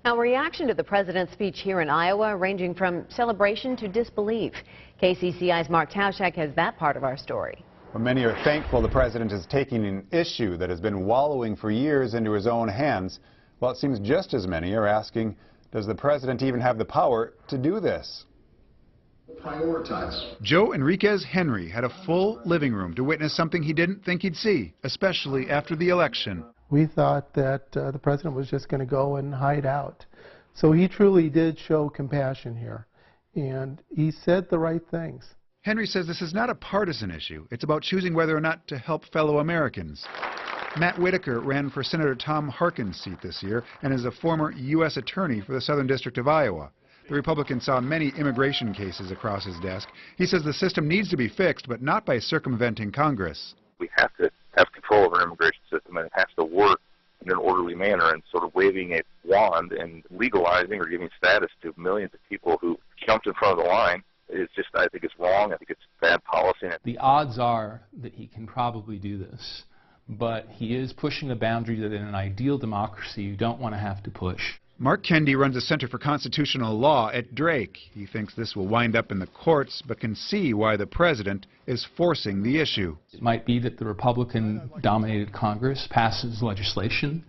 Now, reaction to the president's speech here in Iowa ranging from celebration to disbelief. KCCI's Mark Tauschek has that part of our story. Well, many are thankful the president is taking an issue that has been wallowing for years into his own hands, while it seems just as many are asking, does the president even have the power to do this? Prioritize. Joe Enriquez Henry had a full living room to witness something he didn't think he'd see, especially after the election. We thought that the president was just going to go and hide out. So he truly did show compassion here, and he said the right things. Henry says this is not a partisan issue. It's about choosing whether or not to help fellow Americans. Matt Whitaker ran for Senator Tom Harkin's seat this year and is a former U.S. attorney for the Southern District of Iowa. The Republican saw many immigration cases across his desk. He says the system needs to be fixed, but not by circumventing Congress. We have to have control of our immigration system, and it has to work in an orderly manner, and sort of waving a wand and legalizing or giving status to millions of people who jumped in front of the line is just, I think it's wrong. I think it's bad policy. The odds are that he can probably do this, but he is pushing a boundary that in an ideal democracy you don't want to have to push. Mark Kendi runs the Center for Constitutional Law at Drake. He thinks this will wind up in the courts, but can see why the president is forcing the issue. It might be that the Republican-dominated Congress passes legislation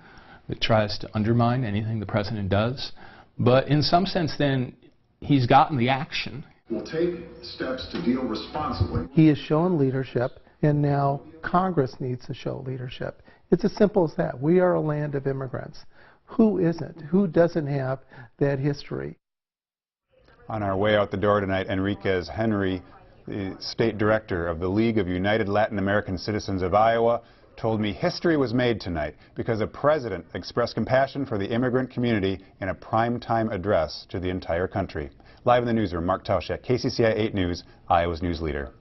that tries to undermine anything the president does, but in some sense then he's gotten the action. We'll take steps to deal responsibly. He has shown leadership, and now Congress needs to show leadership. It's as simple as that. We are a land of immigrants. Who isn't? Who doesn't have that history? On our way out the door tonight, Enriquez Henry, the state director of the League of United Latin American Citizens of Iowa, told me history was made tonight because a president expressed compassion for the immigrant community in a primetime address to the entire country. Live in the newsroom, Mark Tauschek, KCCI 8 News, Iowa's news leader.